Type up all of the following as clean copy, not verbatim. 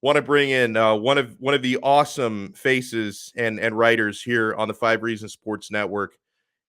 want to bring in one of the awesome faces and writers here on the 5 Reasons Sports Network,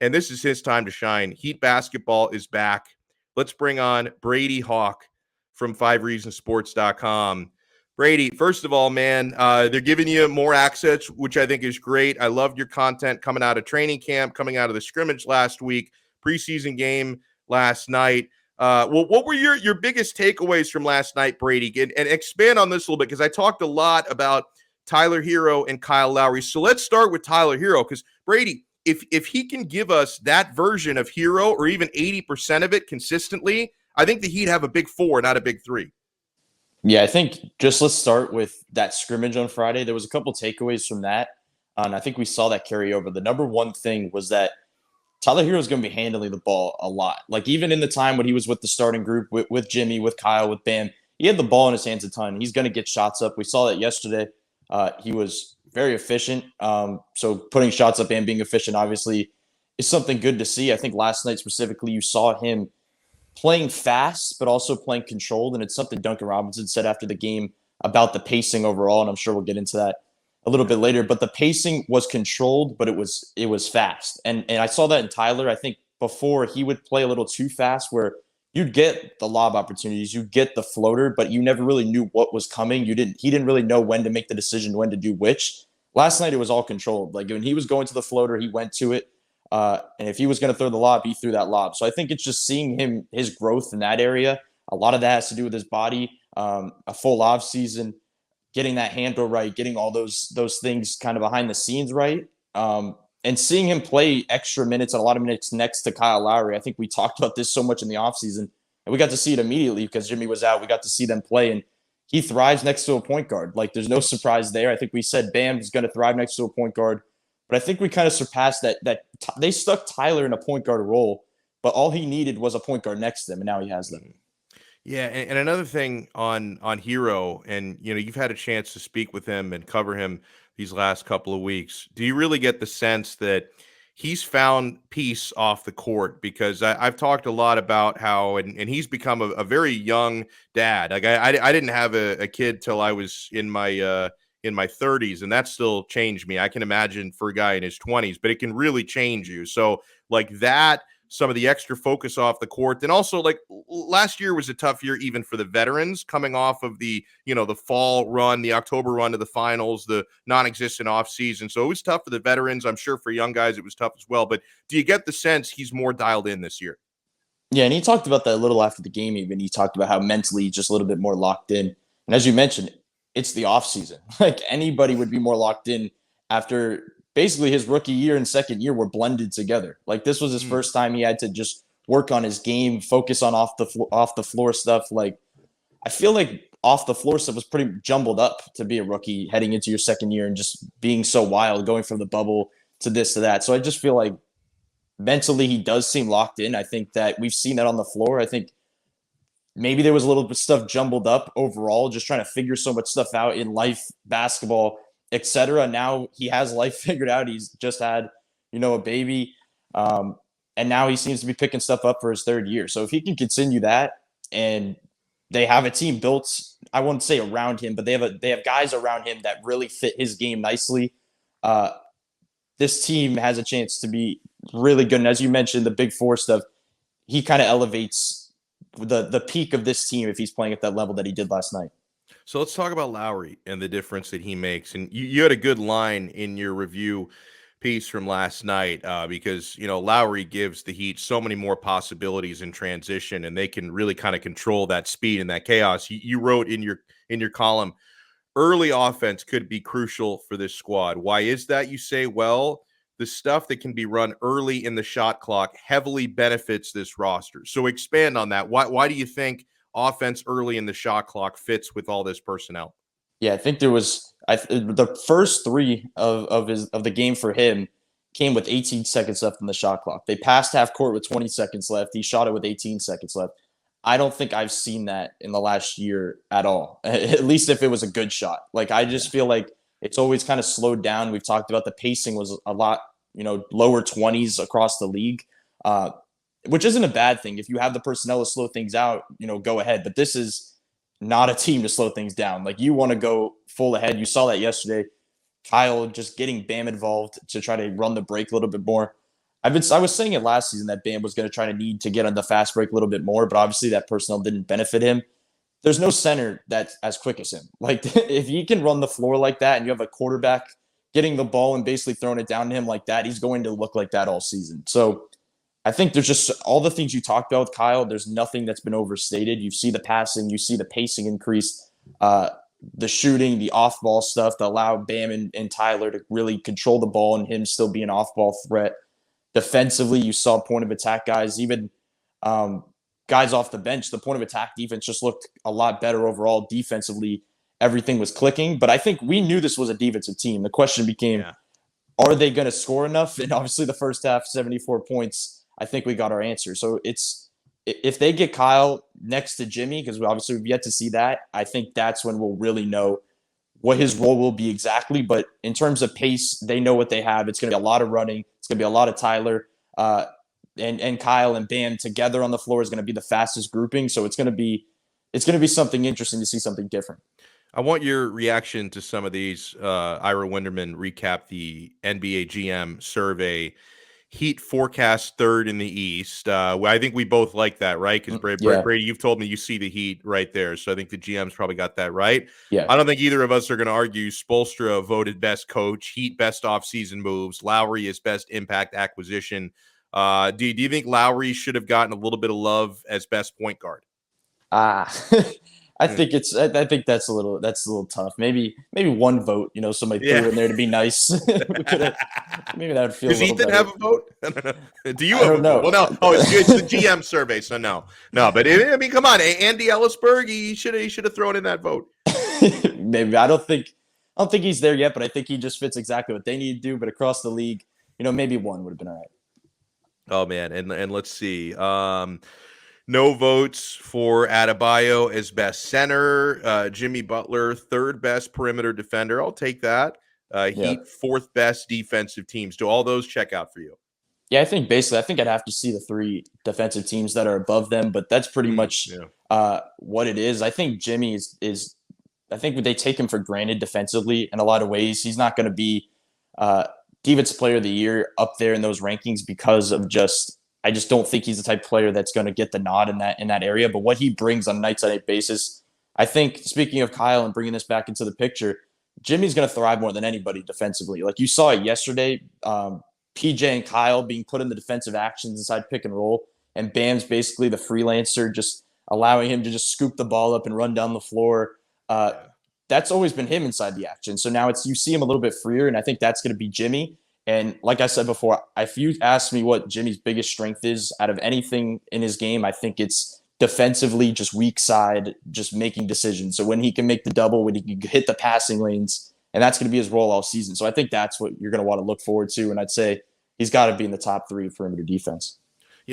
and this is his time to shine. Heat basketball is back. Let's bring on Brady Hawk from 5reasonsports.com. Brady, first of all, man, they're giving you more access, which I think is great. I loved your content coming out of training camp, coming out of the scrimmage last week, preseason game last night. What were your biggest takeaways from last night, Brady? And expand on this a little bit, because I talked a lot about Tyler Herro and Kyle Lowry. So let's start with Tyler Herro, because Brady, if he can give us that version of Herro, or even 80% of it consistently, I think the Heat have a big 4, not a big 3. Yeah, I think just let's start with that scrimmage on Friday. There was a couple takeaways from that, and I think we saw that carry over. The number one thing was that Tyler Herro is going to be handling the ball a lot. Like, even in the time when he was with the starting group, with Jimmy, with Kyle, with Bam, he had the ball in his hands a ton. He's going to get shots up. We saw that yesterday. He was very efficient. So putting shots up and being efficient, obviously, is something good to see. I think last night specifically, you saw him playing fast, but also playing controlled. And it's something Duncan Robinson said after the game about the pacing overall. And I'm sure we'll get into that a little bit later, but the pacing was controlled, but it was fast. And I saw that in Tyler. I think before he would play a little too fast, where you'd get the lob opportunities, you get the floater, but you never really knew what was coming. He didn't really know when to make the decision, when to do which. Last night, it was all controlled. Like, when he was going to the floater, he went to it. And if he was going to throw the lob, he threw that lob. So I think it's just seeing his growth in that area. A lot of that has to do with his body, a full off season, getting that handle right, getting all those things kind of behind the scenes right. And seeing him play extra minutes and a lot of minutes next to Kyle Lowry. I think we talked about this so much in the offseason, and we got to see it immediately because Jimmy was out. We got to see them play, and he thrives next to a point guard. Like, there's no surprise there. I think we said Bam is going to thrive next to a point guard. But I think we kind of surpassed that. They stuck Tyler in a point guard role, but all he needed was a point guard next to him, and now he has them. Yeah, and another thing on Herro, and you've had a chance to speak with him and cover him these last couple of weeks. Do you really get the sense that he's found peace off the court? Because I've talked a lot about how, and he's become a very young dad. Like, I didn't have a kid till I was in my 30s, and that still changed me. I can imagine for a guy in his 20s, but it can really change you. So like that, some of the extra focus off the court. And also, like, last year was a tough year even for the veterans, coming off of the fall run, the October run to the finals, the non-existent off season. So it was tough for the veterans. I'm sure for young guys it was tough as well. But do you get the sense he's more dialed in this year? Yeah, and he talked about that a little after the game. Even he talked about how mentally just a little bit more locked in. And as you mentioned, it's the off season. Like, anybody would be more locked in after basically his rookie year and second year were blended together. Like, this was his first time he had to just work on his game, focus on off the floor stuff. Like, I feel like off the floor stuff was pretty jumbled up to be a rookie heading into your second year and just being so wild, going from the bubble to this to that. So I just feel like mentally he does seem locked in. I think that we've seen that on the floor. I think maybe there was a little bit of stuff jumbled up overall, just trying to figure so much stuff out in life, basketball, etc. Now he has life figured out. He's just had, a baby. And now he seems to be picking stuff up for his third year. So if he can continue that, and they have a team built, I wouldn't say around him, but they have guys around him that really fit his game nicely. This team has a chance to be really good. And as you mentioned, the Big Four stuff, he kind of elevates the peak of this team if he's playing at that level that he did last night. So let's talk about Lowry and the difference that he makes. And you had a good line in your review piece from last night because, Lowry gives the Heat so many more possibilities in transition, and they can really kind of control that speed and that chaos. You wrote in your column, early offense could be crucial for this squad. Why is that? You say, well, the stuff that can be run early in the shot clock heavily benefits this roster. So expand on that. Why do you think offense early in the shot clock fits with all this personnel? Yeah, I think there was the first three of the game for him came with 18 seconds left in the shot clock. They passed half court with 20 seconds left. He shot it with 18 seconds left. I don't think I've seen that in the last year at all, at least if it was a good shot. Like, I just feel like it's always kind of slowed down. We've talked about the pacing was a lot, lower 20s across the league, which isn't a bad thing. If you have the personnel to slow things out, go ahead. But this is not a team to slow things down. Like you want to go full ahead. You saw that yesterday. Kyle just getting Bam involved to try to run the break a little bit more. I was saying it last season that Bam was going to try to need to get on the fast break a little bit more, but obviously that personnel didn't benefit him. There's no center that's as quick as him. Like if he can run the floor like that and you have a quarterback getting the ball and basically throwing it down to him like that, he's going to look like that all season. So I think there's just all the things you talked about with Kyle. There's nothing that's been overstated. You see the passing, you see the pacing increase, the shooting, the off-ball stuff that allow Bam and Tyler to really control the ball and him still be an off-ball threat. Defensively, you saw point of attack guys, even guys off the bench. The point of attack defense just looked a lot better overall. Defensively, everything was clicking. But I think we knew this was a defensive team. The question became, are they going to score enough? And obviously, the first half, 74 points. I think we got our answer. So it's if they get Kyle next to Jimmy, because we've yet to see that, I think that's when we'll really know what his role will be exactly. But in terms of pace, they know what they have. It's going to be a lot of running. It's going to be a lot of Tyler and Kyle and Bam together on the floor is going to be the fastest grouping. So it's going to be something interesting to see something different. I want your reaction to some of these. Ira Winderman recapped the NBA GM survey. Heat forecast third in the East. I think we both like that, right? Because Brady, you've told me you see the Heat right there. So I think the GM's probably got that right. Yeah. I don't think either of us are going to argue Spoelstra voted best coach, Heat best offseason moves, Lowry is best impact acquisition. Do you think Lowry should have gotten a little bit of love as best point guard? I think that's a little tough. Maybe one vote. Somebody threw in there to be nice. Maybe that would feel. Does Ethan have a vote? Do you have a vote? Well, no. Oh, it's the GM survey, so no. But I mean, come on, Andy Ellisberg. He should have thrown in that vote. Maybe I don't think he's there yet, but I think he just fits exactly what they need to do. But across the league, maybe one would have been all right. Oh man, and let's see. No votes for Adebayo as best center. Jimmy Butler, third best perimeter defender. I'll take that. Heat, fourth best defensive teams. Do all those check out for you? Yeah, I think I'd have to see the three defensive teams that are above them, but that's pretty much what it is. I think Jimmy is I think they take him for granted defensively in a lot of ways. He's not going to be defensive player of the year up there in those rankings because of I just don't think he's the type of player that's going to get the nod in that area. But what he brings on a night-to-night basis, I think, speaking of Kyle and bringing this back into the picture, Jimmy's going to thrive more than anybody defensively. Like you saw it yesterday, PJ and Kyle being put in the defensive actions inside pick and roll, and Bam's basically the freelancer, just allowing him to just scoop the ball up and run down the floor. That's always been him inside the action. So now you see him a little bit freer, and I think that's going to be Jimmy. And like I said before, if you ask me what Jimmy's biggest strength is out of anything in his game, I think it's defensively, just weak side, just making decisions. So when he can make the double, when he can hit the passing lanes, and that's going to be his role all season. So I think that's what you're going to want to look forward to. And I'd say he's got to be in the top three perimeter defense.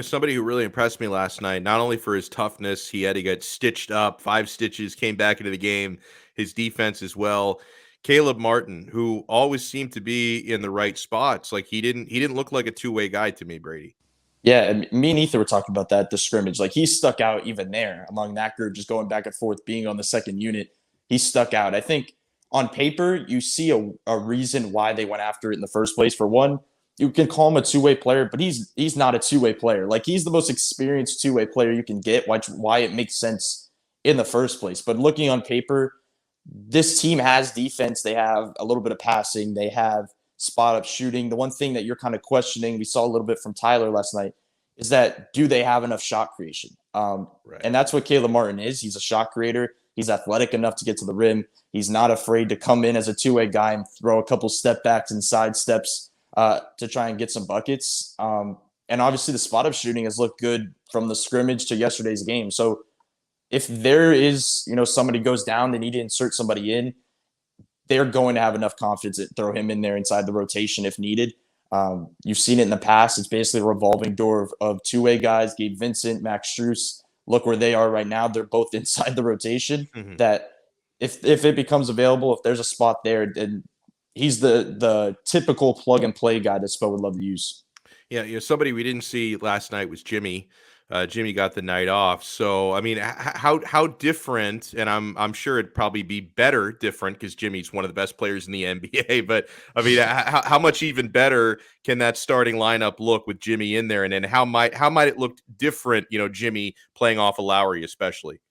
Somebody who really impressed me last night, not only for his toughness, he had to get stitched up, 5 stitches, came back into the game, his defense as well. Caleb Martin, who always seemed to be in the right spots. Like he didn't look like a two-way guy to me, Brady. Yeah, and me and Ethan were talking about that, the scrimmage. Like he stuck out even there among that group, just going back and forth, being on the second unit. He stuck out. I think on paper, you see a reason why they went after it in the first place. For one, you can call him a two-way player, but he's not a two-way player. Like he's the most experienced two-way player you can get, why it makes sense in the first place. But looking on paper, this team has defense. They have a little bit of passing. They have spot-up shooting. The one thing that you're kind of questioning, we saw a little bit from Tyler last night, is that do they have enough shot creation? Right. And that's what Caleb Martin is. He's a shot creator. He's athletic enough to get to the rim. He's not afraid to come in as a two-way guy and throw a couple step backs and side steps to try and get some buckets. And obviously the spot-up shooting has looked good from the scrimmage to yesterday's game. So if there is, somebody goes down, they need to insert somebody in, they're going to have enough confidence to throw him in there inside the rotation if needed. You've seen it in the past. It's basically a revolving door of two-way guys, Gabe Vincent, Max Strus. Look where they are right now. They're both inside the rotation. Mm-hmm. That if it becomes available, if there's a spot there, then he's the typical plug-and-play guy that Spo would love to use. Yeah, somebody we didn't see last night was Jimmy. Jimmy got the night off. So, I mean, how different, and I'm sure it'd probably be better different because Jimmy's one of the best players in the NBA. But I mean, how much even better can that starting lineup look with Jimmy in there? And then how might it look different? Jimmy playing off of Lowry, especially.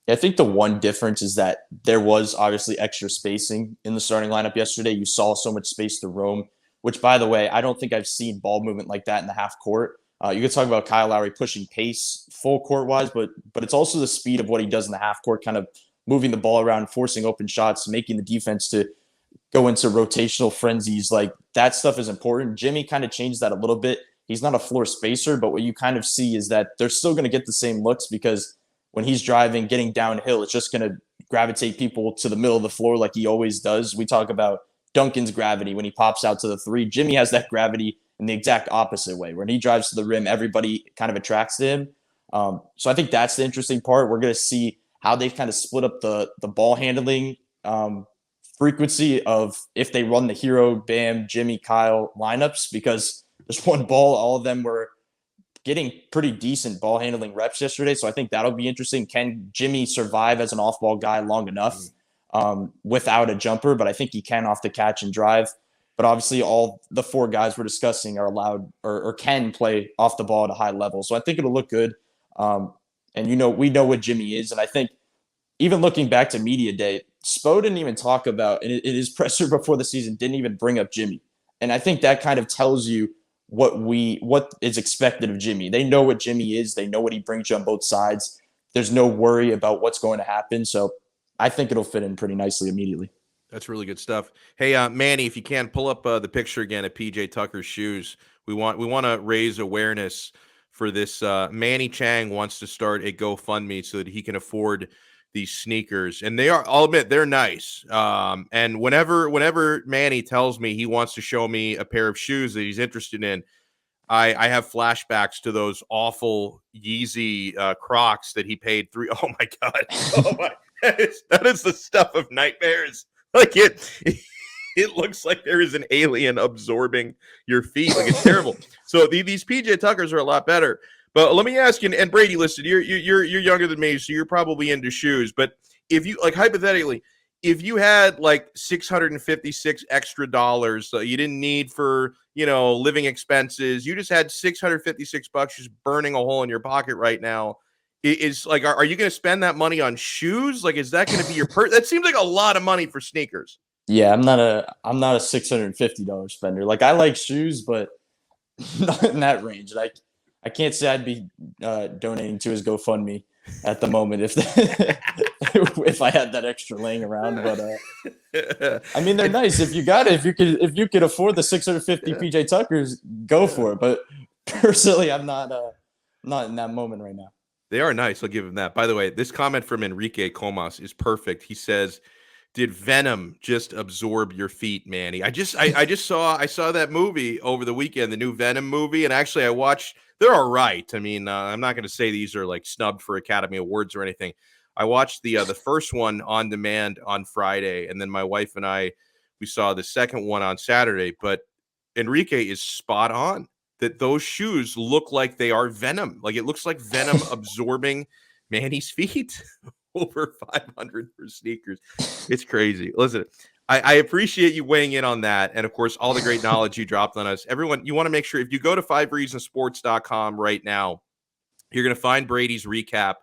I think the one difference is that there was obviously extra spacing in the starting lineup yesterday. You saw so much space to roam, which, by the way, I don't think I've seen ball movement like that in the half court. You could talk about Kyle Lowry pushing pace full court wise, but it's also the speed of what he does in the half court, kind of moving the ball around, forcing open shots, making the defense to go into rotational frenzies. Like that stuff is important. Jimmy kind of changed that a little bit. He's not a floor spacer, but what you kind of see is that they're still going to get the same looks because when he's driving, getting downhill, it's just going to gravitate people to the middle of the floor like he always does. We talk about Duncan's gravity when he pops out to the three. Jimmy has that gravity in the exact opposite way. When he drives to the rim, everybody kind of attracts to him. So I think that's the interesting part. We're going to see how they kind of split up the ball handling frequency of if they run the Herro, Bam, Jimmy, Kyle lineups, because there's one ball, all of them were getting pretty decent ball handling reps yesterday. So I think that'll be interesting. Can Jimmy survive as an off-ball guy long enough without a jumper? But I think he can off the catch and drive. But obviously all the four guys we're discussing are allowed or can play off the ball at a high level. So I think it'll look good. And, we know what Jimmy is. And I think even looking back to media day, Spo didn't even talk about, and in his presser before the season, didn't even bring up Jimmy. And I think that kind of tells you what is expected of Jimmy. They know what Jimmy is. They know what he brings you on both sides. There's no worry about what's going to happen. So I think it'll fit in pretty nicely immediately. That's really good stuff. Hey, Manny, if you can pull up the picture again of PJ Tucker's shoes, we want to raise awareness for this. Manny Chang wants to start a GoFundMe so that he can afford these sneakers, and I'll admit they're nice. And whenever Manny tells me he wants to show me a pair of shoes that he's interested in, I have flashbacks to those awful Yeezy Crocs that he paid three. Oh my God! Oh my, that is the stuff of nightmares. Like it looks like there is an alien absorbing your feet. Like it's terrible. So these PJ Tuckers are a lot better. But let me ask you, and Brady, listen, you're younger than me, so you're probably into shoes. But if you, like, hypothetically, if you had like 656 extra dollars you didn't need for living expenses, you just had $656 just burning a hole in your pocket right now. Is like, are you going to spend that money on shoes? Like, is that going to be your That seems like a lot of money for sneakers. Yeah, I'm not a $650 spender. Like I like shoes, but not in that range. Like I can't say I'd be donating to his GoFundMe at the moment if I had that extra laying around. But I mean, they're nice. If you got it, if you could afford the 650 PJ Tuckers, go for it. But personally, I'm not in that moment right now. They are nice. I'll give him that. By the way, this comment from Enrique Comas is perfect. He says, "Did Venom just absorb your feet, Manny?" I saw that movie over the weekend, the new Venom movie, and actually I watched. They're all right. I mean, I'm not going to say these are like snubbed for Academy Awards or anything. I watched the first one on demand on Friday, and then my wife and we saw the second one on Saturday. But Enrique is spot on that those shoes look like they are Venom. Like it looks like Venom absorbing Manny's feet. Over 500 for sneakers. It's crazy. Listen, I appreciate you weighing in on that. And of course, all the great knowledge you dropped on us. Everyone, you want to make sure if you go to 5reasonsports.com right now, you're going to find Brady's recap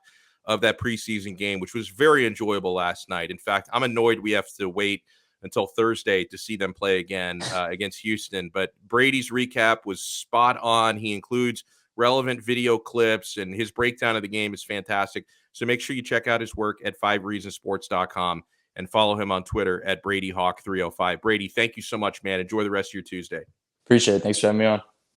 of that preseason game, which was very enjoyable last night. In fact, I'm annoyed we have to wait until Thursday to see them play again against Houston. But Brady's recap was spot on. He includes relevant video clips, and his breakdown of the game is fantastic. So make sure you check out his work at 5reasonsports.com and follow him on Twitter at Brady Hawk 305. Brady, thank you so much, man. Enjoy the rest of your Tuesday. Appreciate it. Thanks for having me on.